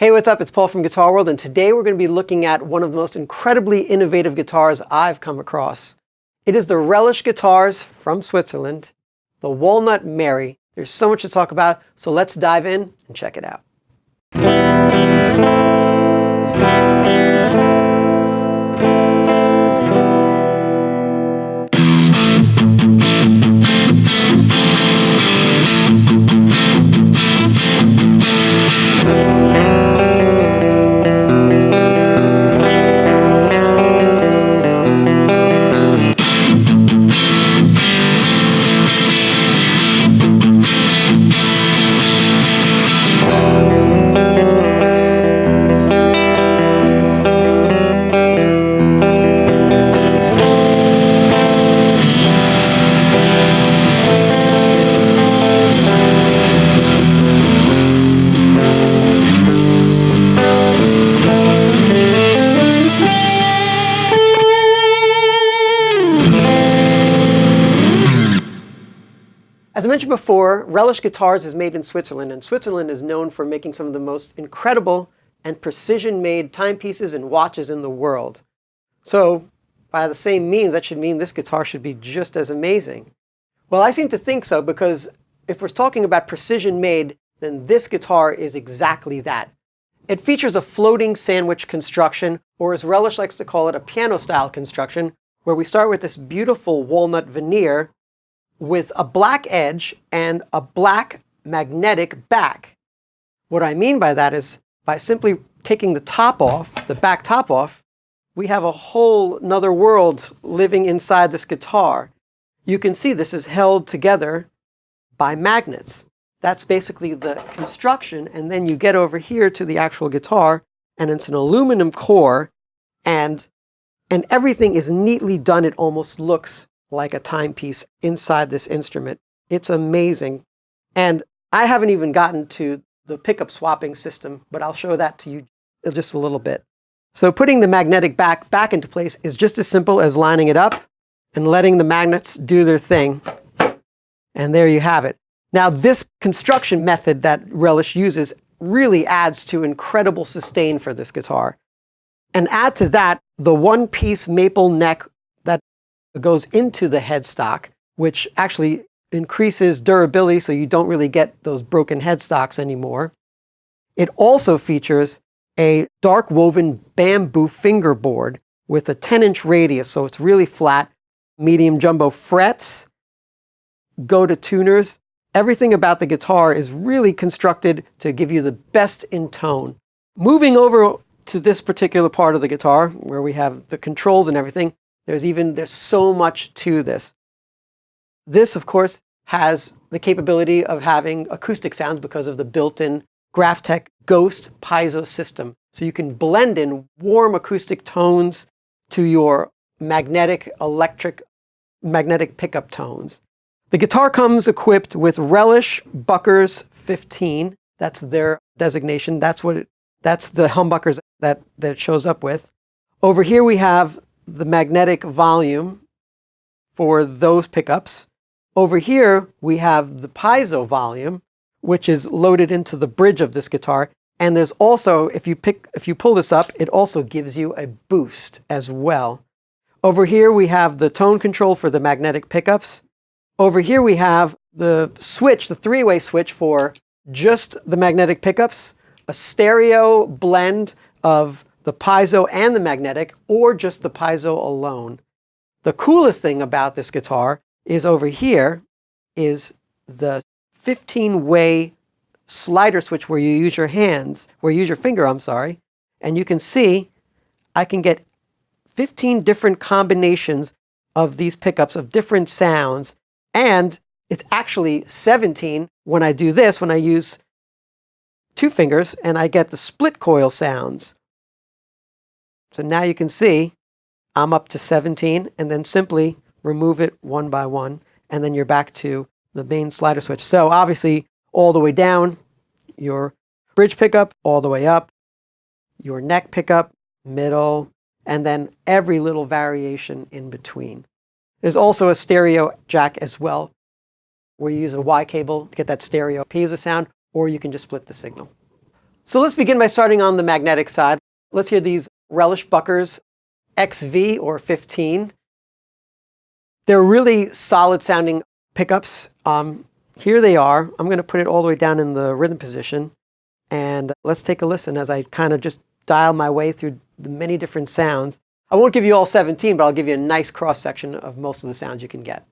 Hey, what's up? It's Paul from Guitar World, and today we're going to be looking at one of the most incredibly innovative guitars I've come across. It is the Relish Guitars from Switzerland, the Walnut Mary. There's so much to talk about, so let's dive in and check it out. As I mentioned before, Relish Guitars is made in Switzerland, and Switzerland is known for making some of the most incredible and precision-made timepieces and watches in the world. So, by the same means, that should mean this guitar should be just as amazing. Well, I seem to think so, because if we're talking about precision-made, then this guitar is exactly that. It features a floating sandwich construction, or as Relish likes to call it, a piano-style construction, where we start with this beautiful walnut veneer with a black edge and a black magnetic back. What I mean by that is by simply taking the top off, the back top off, we have a whole nother world living inside this guitar. You can see this is held together by magnets. That's basically the construction, and then you get over here to the actual guitar, and it's an aluminum core, and everything is neatly done. It almost looks like a timepiece inside this instrument. It's amazing. And I haven't even gotten to the pickup swapping system, but I'll show that to you in just a little bit. So putting the magnetic back into place is just as simple as lining it up and letting the magnets do their thing. And there you have it. Now, this construction method that Relish uses really adds to incredible sustain for this guitar. And add to that the one-piece maple neck that goes into the headstock, which actually increases durability so you don't really get those broken headstocks anymore. It also features a dark woven bamboo fingerboard with a 10-inch radius, so it's really flat, medium jumbo frets, go-to tuners. Everything about the guitar is really constructed to give you the best in tone. Moving over to this particular part of the guitar, where we have the controls and everything, there's so much to this. This, of course, has the capability of having acoustic sounds because of the built-in Graphtec Ghost Piezo system. So you can blend in warm acoustic tones to your magnetic pickup tones. The guitar comes equipped with Relish Buckers 15. That's their designation. That's the humbuckers that it shows up with. Over here we have the magnetic volume for those pickups. Over here we have the piezo volume, which is loaded into the bridge of this guitar. And there's also, if you pull this up, it also gives you a boost as well. Over here we have the tone control for the magnetic pickups. Over here we have the switch, the three-way switch for just the magnetic pickups, a stereo blend of the piezo and the magnetic, or just the piezo alone. The coolest thing about this guitar is over here is the 15-way slider switch where you use your finger, and you can see I can get 15 different combinations of these pickups of different sounds, and it's actually 17 when I do this, when I use two fingers, and I get the split coil sounds. So now you can see I'm up to 17, and then simply remove it one by one, and then you're back to the main slider switch. So obviously all the way down, your bridge pickup, all the way up, your neck pickup, middle, and then every little variation in between. There's also a stereo jack as well, where you use a Y cable to get that stereo Piezo sound, or you can just split the signal. So let's begin by starting on the magnetic side. Let's hear these Relish Buckers XV or 15. They're really solid sounding pickups. Here they are. I'm going to put it all the way down in the rhythm position. And let's take a listen as I kind of just dial my way through the many different sounds. I won't give you all 17, but I'll give you a nice cross section of most of the sounds you can get.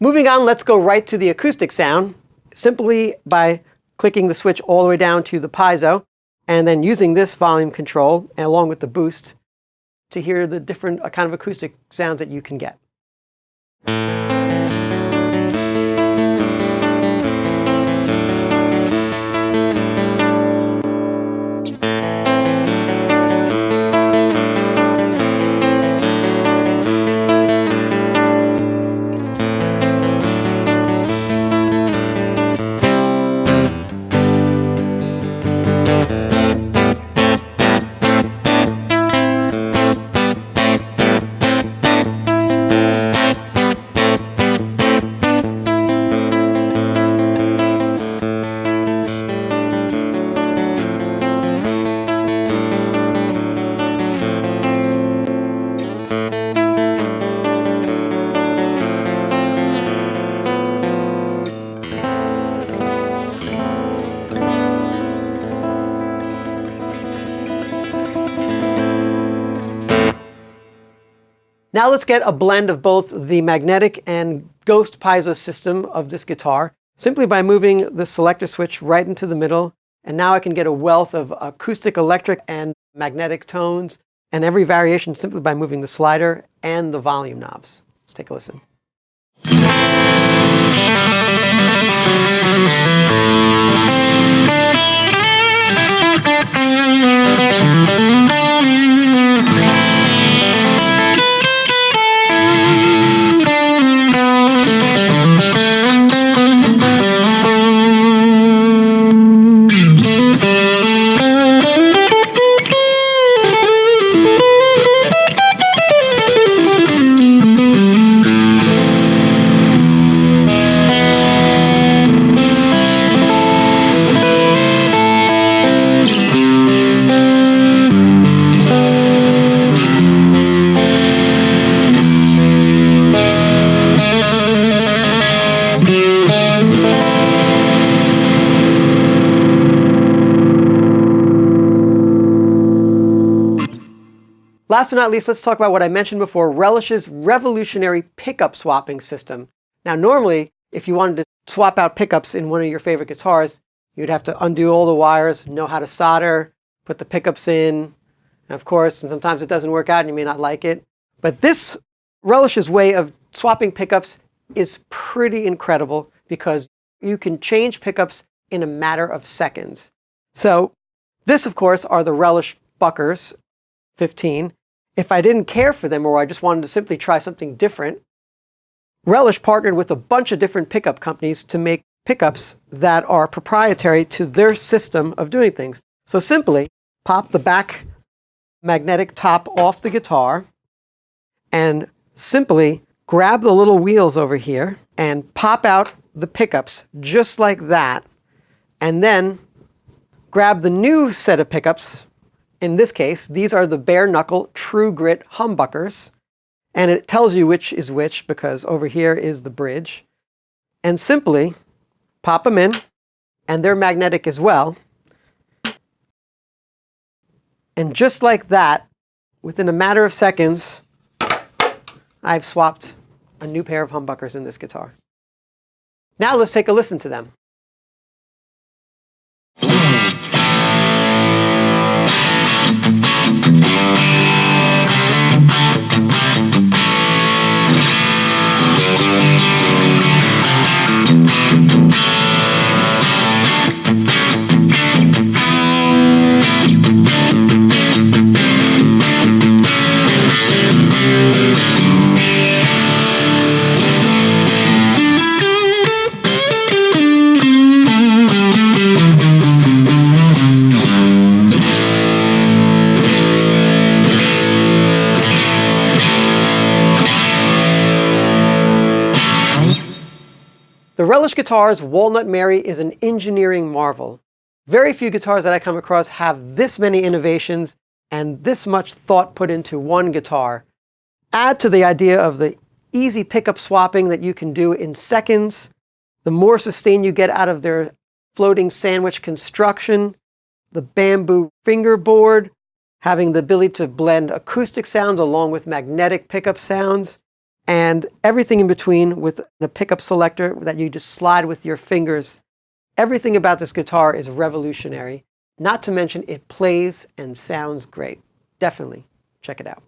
Moving on, let's go right to the acoustic sound, simply by clicking the switch all the way down to the Piezo, and then using this volume control along with the boost to hear the different kind of acoustic sounds that you can get. Now let's get a blend of both the magnetic and ghost piezo system of this guitar, simply by moving the selector switch right into the middle. And now I can get a wealth of acoustic, electric, and magnetic tones, and every variation simply by moving the slider and the volume knobs. Let's take a listen. Last but not least, let's talk about what I mentioned before, Relish's revolutionary pickup swapping system. Now, normally, if you wanted to swap out pickups in one of your favorite guitars, you'd have to undo all the wires, know how to solder, put the pickups in, and of course, and sometimes it doesn't work out and you may not like it. But this Relish's way of swapping pickups is pretty incredible because you can change pickups in a matter of seconds. So this, of course, are the Relish Buckers 15. If I didn't care for them or I just wanted to simply try something different, Relish partnered with a bunch of different pickup companies to make pickups that are proprietary to their system of doing things. So simply pop the back magnetic top off the guitar and simply grab the little wheels over here and pop out the pickups just like that, and then grab the new set of pickups. In this case, these are the bare knuckle true grit humbuckers. And it tells you which is which because over here is the bridge. And simply pop them in, and they're magnetic as well. And just like that, within a matter of seconds, I've swapped a new pair of humbuckers in this guitar. Now let's take a listen to them. The Relish Guitars Walnut Mary is an engineering marvel. Very few guitars that I come across have this many innovations and this much thought put into one guitar. Add to the idea of the easy pickup swapping that you can do in seconds, the more sustain you get out of their floating sandwich construction, the bamboo fingerboard, having the ability to blend acoustic sounds along with magnetic pickup sounds, and everything in between with the pickup selector that you just slide with your fingers. Everything about this guitar is revolutionary. Not to mention it plays and sounds great. Definitely check it out.